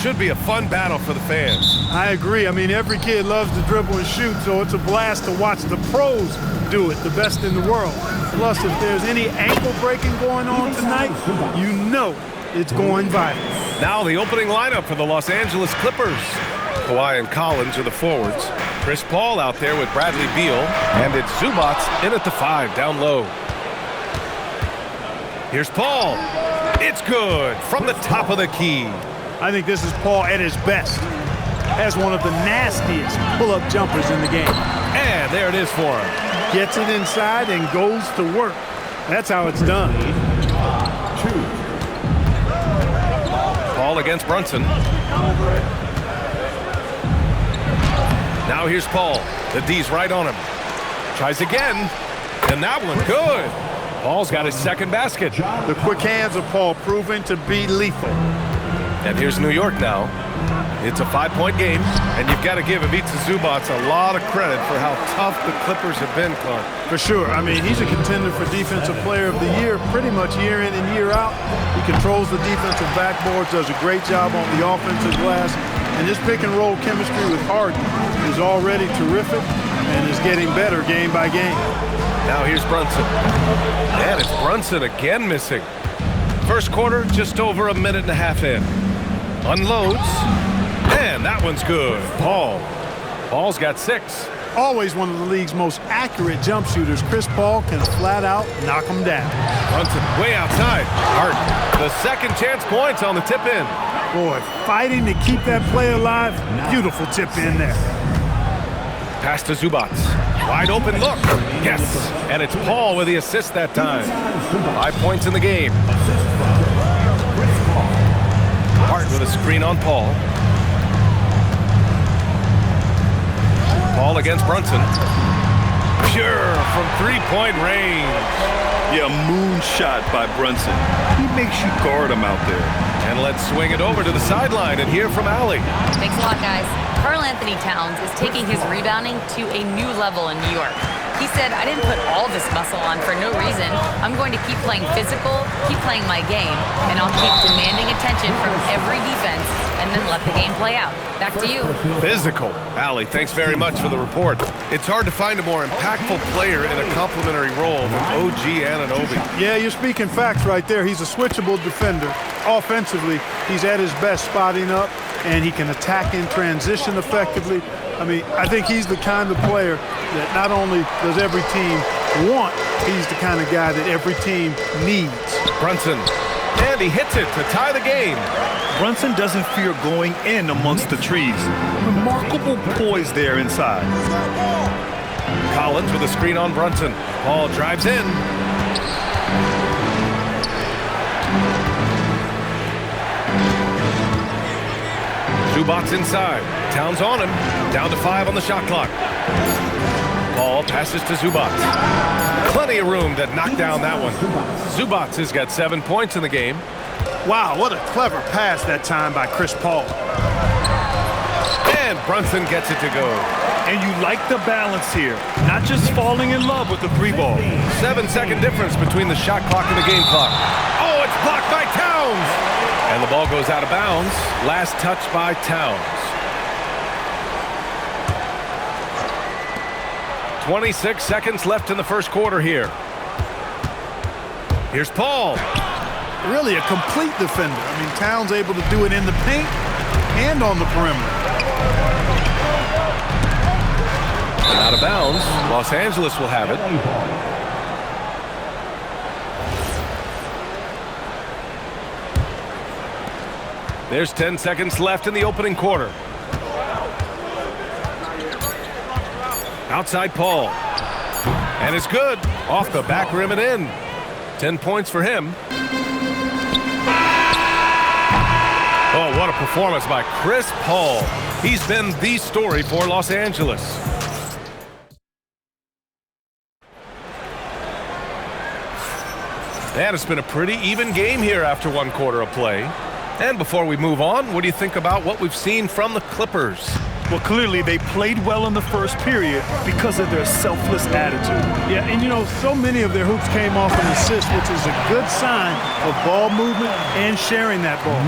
Should be a fun battle for the fans. I agree. I mean, every kid loves to dribble and shoot, so it's a blast to watch the pros do it, the best in the world. Plus, if there's any ankle breaking going on tonight, you know it's going viral. Now the opening lineup for the Los Angeles Clippers. Kawhi and Collins are the forwards. Chris Paul out there with Bradley Beal, and it's Zubac in at the 5 down low. Here's Paul. It's good from the top of the key. I think this is Paul at his best. Has one of the nastiest pull-up jumpers in the game. And there it is for him. Gets it inside and goes to work. That's how it's done. Paul against Brunson. Now here's Paul. The D's right on him. Tries again. And that one good. Paul's got his second basket. The quick hands of Paul proving to be lethal. And here's New York now. It's a 5-point game, and you've got to give Ivica Zubac a lot of credit for how tough the Clippers have been, Clark. For sure. I mean, he's a contender for Defensive Player of the Year pretty much year in and year out. He controls the defensive backboards, does a great job on the offensive glass, and his pick-and-roll chemistry with Harden is already terrific and is getting better game by game. Now here's Brunson. And it's Brunson again missing. First quarter, just over a minute and a half in. Unloads. And that one's good. Paul's got 6. Always one of the league's most accurate jump shooters. Chris Paul can flat out knock him down. Brunson way outside. Harden, the second chance points on the tip in. Boy, fighting to keep that play alive. Beautiful tip in there. Pass to Zubac. Wide open look. Yes. And it's Paul with the assist that time. 5 points in the game. Hart with a screen on Paul. Paul against Brunson. Pure from three-point range. Yeah, moonshot by Brunson. He makes you guard him out there. And let's swing it over to the sideline and hear from Allie. Thanks a lot, guys. Karl-Anthony Towns is taking his rebounding to a new level in New York. He said, I didn't put all this muscle on for no reason. I'm going to keep playing physical, keep playing my game, and I'll keep demanding attention from every defense and then let the game play out. Back to you. Physical. Allie, thanks very much for the report. It's hard to find a more impactful player in a complementary role than OG Anunoby. Yeah, you're speaking facts right there. He's a switchable defender. Offensively, he's at his best spotting up, and he can attack in transition effectively. I mean, I think he's the kind of player that not only does every team want, he's the kind of guy that every team needs. Brunson, and he hits it to tie the game. Brunson doesn't fear going in amongst the trees. Remarkable poise there inside. Collins with a screen on Brunson. Paul drives in. Zubac inside. Towns on him. Down to 5 on the shot clock. Paul passes to Zubac. Plenty of room to knock down that one. Zubac has got 7 points in the game. Wow, what a clever pass that time by Chris Paul. And Brunson gets it to go. And you like the balance here. Not just falling in love with the 3-ball. 7-second difference between the shot clock and the game clock. Oh, it's blocked by Towns. And the ball goes out of bounds. Last touch by Towns. 26 seconds left in the first quarter here. Here's Paul. Really a complete defender. I mean, Towns able to do it in the paint and on the perimeter. And out of bounds. Los Angeles will have it. There's 10 seconds left in the opening quarter. Outside Paul. And it's good. Off the back rim and in. 10 points for him. Oh, what a performance by Chris Paul. He's been the story for Los Angeles. And it's been a pretty even game here after one quarter of play. And before we move on, what do you think about what we've seen from the Clippers? Well, clearly they played well in the first period because of their selfless attitude. Yeah, and you know, so many of their hoops came off an assist, which is a good sign of ball movement and sharing that ball.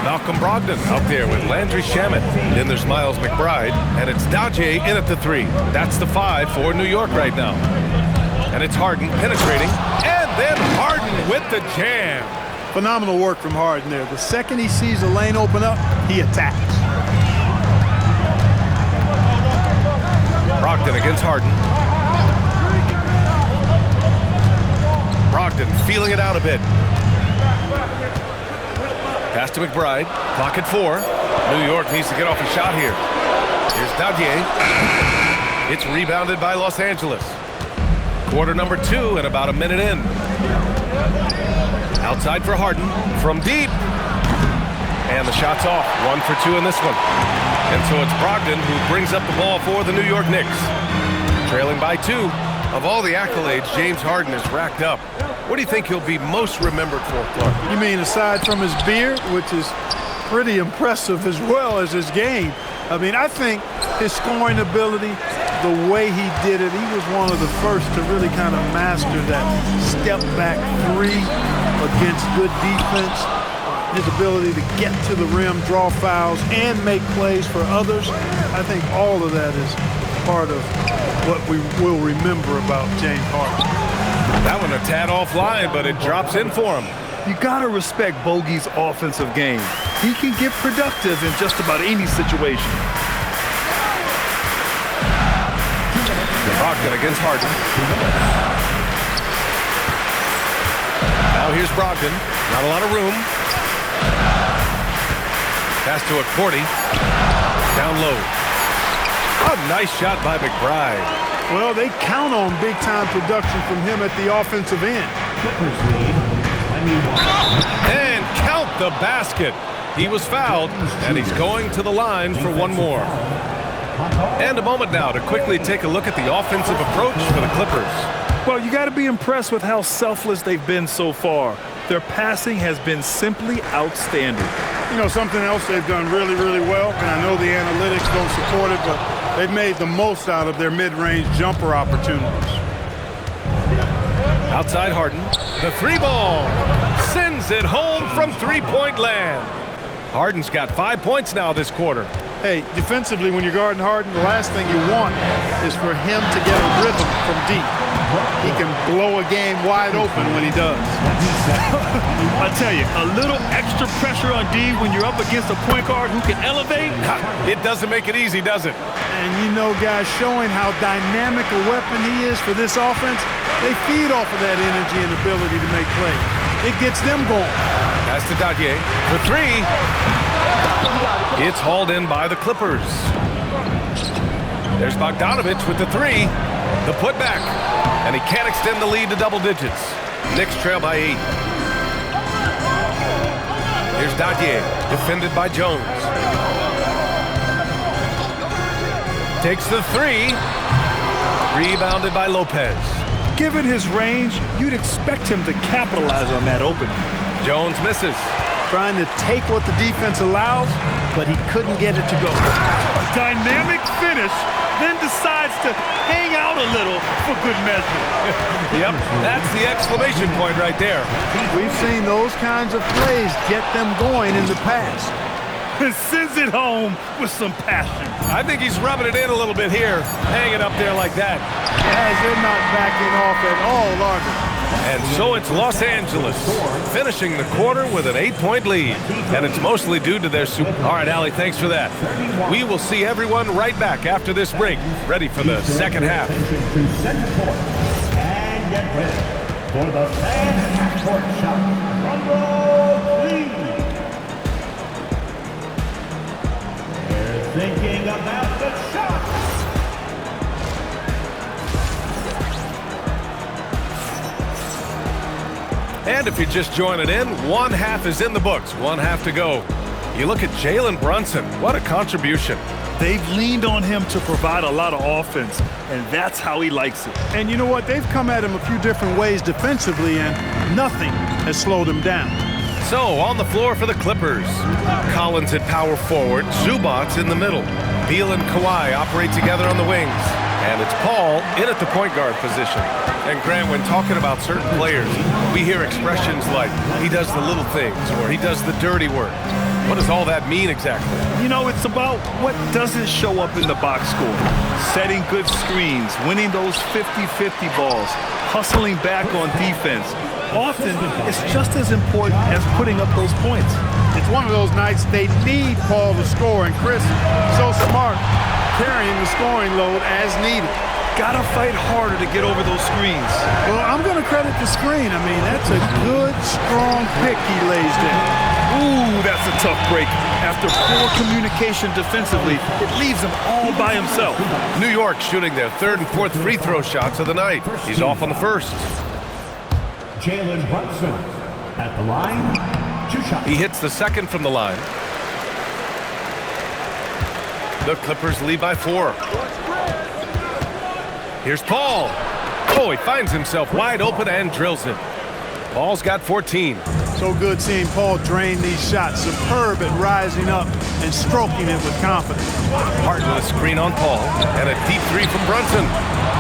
Malcolm Brogdon out there with Landry Shamet. Then there's Miles McBride, and it's Daje in at the 3. That's the 5 for New York right now. And it's Harden penetrating, and then Harden with the jam. Phenomenal work from Harden there. The second he sees a lane open up, he attacks. Brogdon against Harden. Brogdon feeling it out a bit. Pass to McBride. Clock at 4. New York needs to get off a shot here. Here's Daje. It's rebounded by Los Angeles. Quarter number 2 and about a minute in. Outside for Harden from deep. And the shot's off. 1 for 2 in this one. And so it's Brogdon who brings up the ball for the New York Knicks. Trailing by 2. Of all the accolades James Harden has racked up, what do you think he'll be most remembered for, Clark? You mean aside from his beard, which is pretty impressive as well as his game? I mean, I think his scoring ability, the way he did it, he was one of the first to really kind of master that step-back 3 against good defense. His ability to get to the rim, draw fouls, and make plays for others. I think all of that is part of what we will remember about James Harden. That one a tad offline, but it drops in for him. You gotta respect Bogey's offensive game. He can get productive in just about any situation. Brogdon against Harden. Now here's Brogdon. Not a lot of room. Pass to a Cordy. Down low. A nice shot by McBride. Well, they count on big-time production from him at the offensive end. And count the basket. He was fouled, and he's going to the line for one more. And a moment now to quickly take a look at the offensive approach for the Clippers. Well, you got to be impressed with how selfless they've been so far. Their passing has been simply outstanding. You know, something else they've done really, really well, and I know the analytics don't support it, but they've made the most out of their mid-range jumper opportunities. Outside Harden, the 3 ball sends it home from three-point land. Harden's got 5 points now this quarter. Hey, defensively, when you're guarding Harden, the last thing you want is for him to get a rhythm from deep. He can blow a game wide open when he does. I tell you, a little extra pressure on D when you're up against a point guard who can elevate. It doesn't make it easy, does it? And you know, guys, showing how dynamic a weapon he is for this offense, they feed off of that energy and ability to make plays. It gets them going. Pass to Daje for 3. It's hauled in by the Clippers. There's Bogdanovich with the 3. The putback. And he can't extend the lead to double digits. Knicks trail by 8. Here's Daje, defended by Jones. Takes the 3. Rebounded by Lopez. Given his range, you'd expect him to capitalize on that opening. Jones misses. Trying to take what the defense allows, but he couldn't get it to go. A dynamic finish, then decides to hang out a little for good measure. Yep, that's the exclamation point right there. We've seen those kinds of plays get them going in the past. And sends it home with some passion. I think he's rubbing it in a little bit here, hanging up there like that. Guys, they're not backing off at all, are they? And so it's Los Angeles finishing the quarter with an 8-point lead. And it's mostly due to their super. All right, Allie, thanks for that. We will see everyone right back after this break, ready for the second half. And get ready for the fan half-court shot. Drum roll, please. They're thinking about the shot. And if you're just joining in, one half is in the books, one half to go. You look at Jalen Brunson, what a contribution. They've leaned on him to provide a lot of offense, and that's how he likes it. And you know what? They've come at him a few different ways defensively, and nothing has slowed him down. So, on the floor for the Clippers, Collins at power forward, Zubac's in the middle. Beal and Kawhi operate together on the wings. And it's Paul in at the point guard position. And Grant, when talking about certain players, we hear expressions like, he does the little things, or he does the dirty work. What does all that mean exactly? You know, it's about what doesn't show up in the box score. Setting good screens, winning those 50-50 balls, hustling back on defense. Often, it's just as important as putting up those points. It's one of those nights they need Paul to score, and Chris, so smart, carrying the scoring load as needed. Gotta fight harder to get over those screens. Well, I'm going to credit the screen. I mean, that's a good, strong pick he lays down. Ooh, that's a tough break. After poor communication defensively, it leaves him all by himself. New York shooting their third and fourth free throw shots of the night. He's off on the first. Jalen Brunson at the line. 2 shots. He hits the second from the line. The Clippers lead by 4. Here's Paul. Oh, he finds himself wide open and drills it. Paul's got 14. So good seeing Paul drain these shots. Superb at rising up and stroking it with confidence. Hart with a screen on Paul. And a deep 3 from Brunson.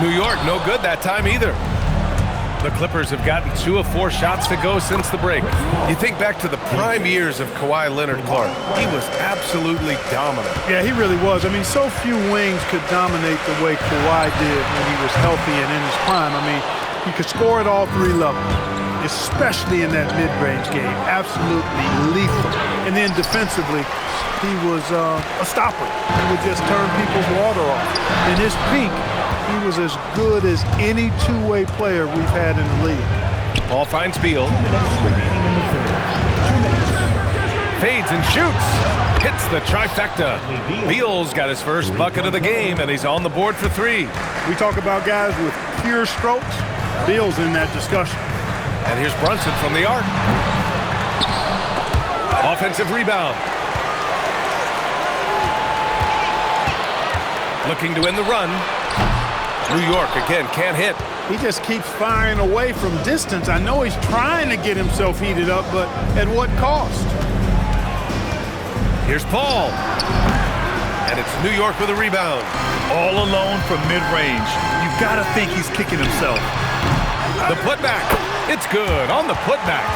New York no good that time either. The Clippers have gotten 2 of 4 shots to go since the break. You think back to the prime years of Kawhi Leonard Clark. He was absolutely dominant. Yeah, he really was. I mean, so few wings could dominate the way Kawhi did when he was healthy and in his prime. I mean, he could score at all 3 levels, especially in that mid-range game. Absolutely lethal. And then defensively, he was a stopper. He would just turn people's water off. In his peak, he was as good as any two-way player we've had in the league. Paul finds Beal. Fades and shoots. Hits the trifecta. Beal's got his first bucket of the game, and he's on the board for 3. We talk about guys with pure strokes. Beal's in that discussion. And here's Brunson from the arc. Offensive rebound. Looking to win the run. New York, again, can't hit. He just keeps firing away from distance. I know he's trying to get himself heated up, but at what cost? Here's Paul. And it's New York with a rebound. All alone from mid-range. You gotta think he's kicking himself. The putback. It's good on the putback.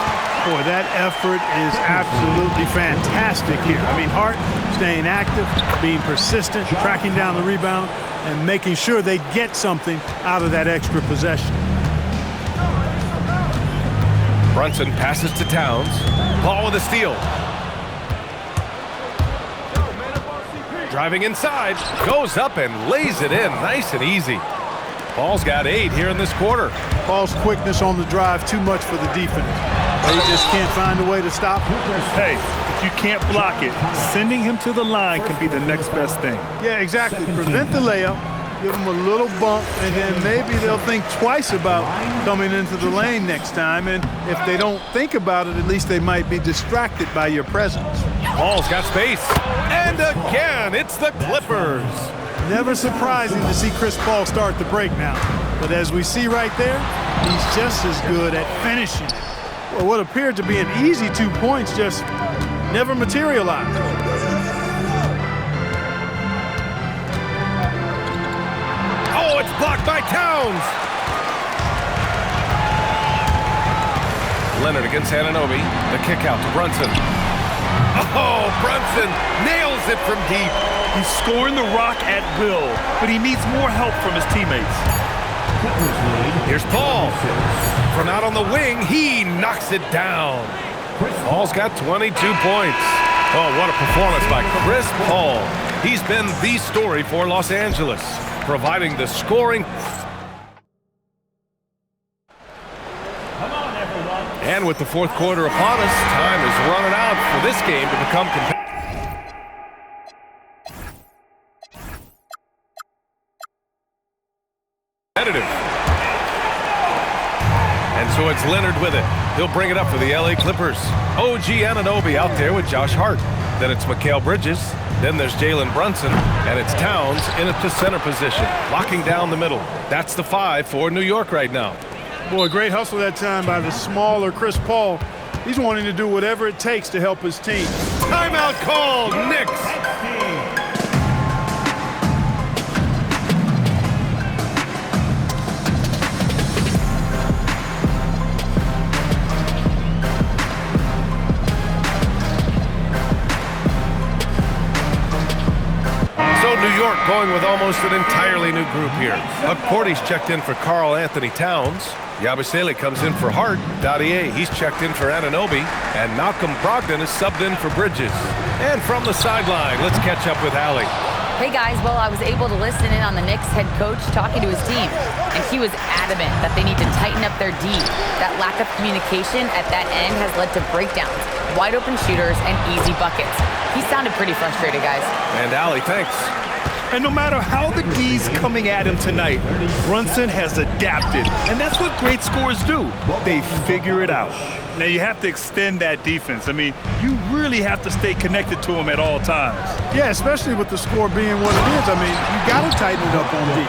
Boy, that effort is absolutely fantastic here. I mean, Hart staying active, being persistent, tracking down the rebound, and making sure they get something out of that extra possession. Brunson passes to Towns. Paul with a steal. Driving inside, goes up and lays it in nice and easy. Paul's got 8 here in this quarter. Paul's quickness on the drive, too much for the defense. They just can't find a way to stop him. Hey, if you can't block it, sending him to the line can be the next best thing. Yeah, exactly. Prevent the layup, give him a little bump, and then maybe they'll think twice about coming into the lane next time. And if they don't think about it, at least they might be distracted by your presence. Paul's got space. And again, it's the Clippers. Never surprising to see Chris Paul start the break now. But as we see right there, he's just as good at finishing it. Well, what appeared to be an easy 2 points just never materialized. Oh, it's blocked by Towns. Leonard against Anunoby. The kick out to Brunson. Oh, Brunson nails it from deep. He's scoring the rock at will, but he needs more help from his teammates. Here's Paul. From out on the wing, he knocks it down. Paul's got 22 points. Oh, what a performance by Chris Paul. He's been the story for Los Angeles, providing the scoring. And with the fourth quarter upon us, time is running out for this game to become competitive. And so it's Leonard with it. He'll bring it up for the LA Clippers. OG Anunoby out there with Josh Hart. Then it's Mikal Bridges. Then there's Jalen Brunson. And it's Towns in at the center position, locking down the middle. That's the 5 for New York right now. Boy, great hustle that time by the smaller Chris Paul. He's wanting to do whatever it takes to help his team. Timeout called, Knicks. So New York going with almost an entirely new group here. Cordy's checked in for Karl Anthony Towns. Yabusele comes in for Hart. Dadier, he's checked in for Anunoby. And Malcolm Brogdon is subbed in for Bridges. And from the sideline, let's catch up with Allie. Hey guys, well, I was able to listen in on the Knicks head coach talking to his team, and he was adamant that they need to tighten up their D. That lack of communication at that end has led to breakdowns, wide open shooters, and easy buckets. He sounded pretty frustrated, guys. And Allie, thanks. And no matter how the D's coming at him tonight, Brunson has adapted. And that's what great scorers do. They figure it out. Now, you have to extend that defense. I mean, you really have to stay connected to him at all times. Yeah, especially with the score being what it is. I mean, you got to tighten it up on D.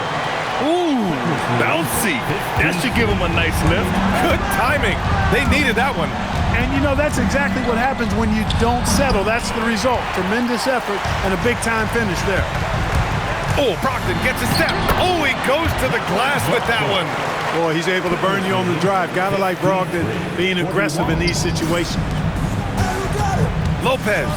Ooh, bouncy. That should give him a nice lift. Good timing. They needed that one. And, you know, that's exactly what happens when you don't settle. That's the result. Tremendous effort and a big-time finish there. Oh, Brogdon gets a step. Oh, he goes to the glass with that one. Boy, he's able to burn you on the drive. Gotta like Brogdon being aggressive in these situations. Lopez.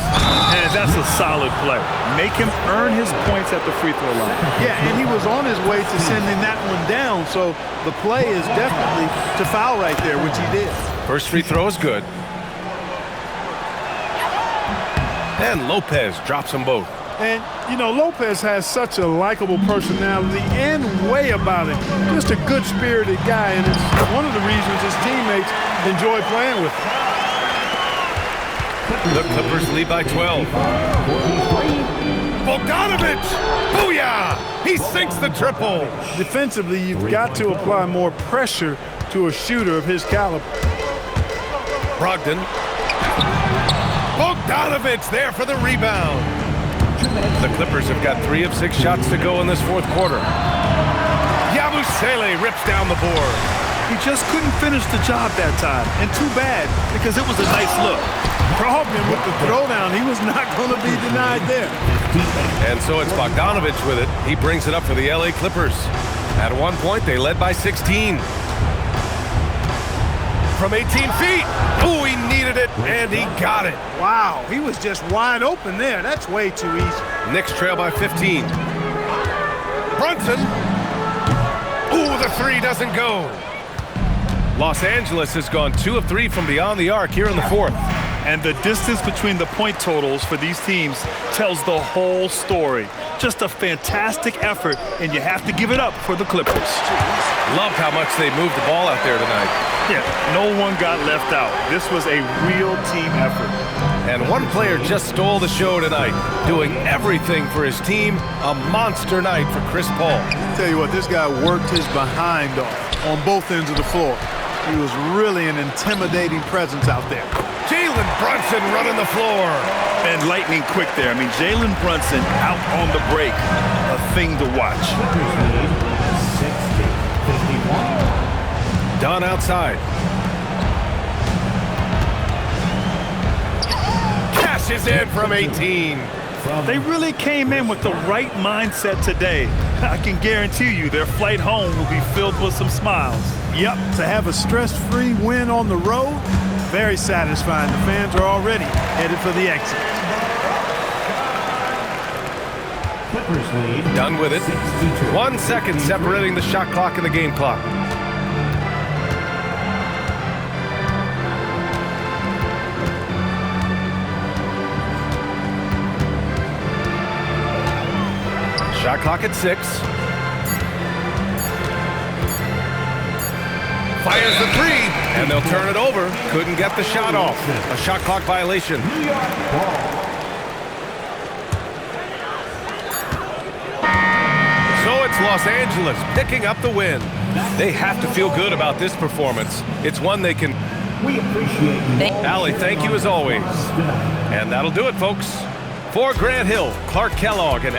And that's a solid play. Make him earn his points at the free throw line. Yeah, and he was on his way to sending that one down, so the play is definitely to foul right there, which he did. First free throw is good. And Lopez drops them both. And, you know, Lopez has such a likable personality and way about him. Just a good-spirited guy, and it's one of the reasons his teammates enjoy playing with him. The Clippers lead by 12. Bogdanovic! Booyah! He sinks the triple. Defensively, you've got to apply more pressure to a shooter of his caliber. Brogdon. Bogdanovic there for the rebound. The Clippers have got 3 of 6 shots to go in this fourth quarter. Yabusele rips down the board. He just couldn't finish the job that time. And too bad, because it was a nice look. Brogdon with the throwdown, he was not going to be denied there. And so it's Bogdanovic with it. He brings it up for the LA Clippers. At one point, they led by 16. From 18 feet. Oh, he needed it, and he got it. Wow, he was just wide open there. That's way too easy. Knicks trail by 15. Brunson. Ooh, the three doesn't go. Los Angeles has gone 2 of 3 from beyond the arc here in the fourth. And the distance between the point totals for these teams tells the whole story. Just a fantastic effort, and you have to give it up for the Clippers. Loved how much they moved the ball out there tonight. Yeah, no one got left out. This was a real team effort. And one player just stole the show tonight, doing everything for his team. A monster night for Chris Paul. Tell you what, this guy worked his behind off on both ends of the floor. He was really an intimidating presence out there. Jalen Brunson running the floor. And lightning quick there. I mean, Jalen Brunson out on the break. A thing to watch. Dunn outside. Cashes in from 18. They really came in with the right mindset today. I can guarantee you their flight home will be filled with some smiles. Yep, to have a stress-free win on the road, very satisfying. The fans are already headed for the exit. Done with it. 1 second separating the shot clock and the game clock. Shot clock at 6. Fires the 3, and they'll turn it over. Couldn't get the shot off. A shot clock violation. So it's Los Angeles picking up the win. They have to feel good about this performance. It's one they can... We appreciate you. Allie, thank you as always. And that'll do it, folks. For Grant Hill, Clark Kellogg, and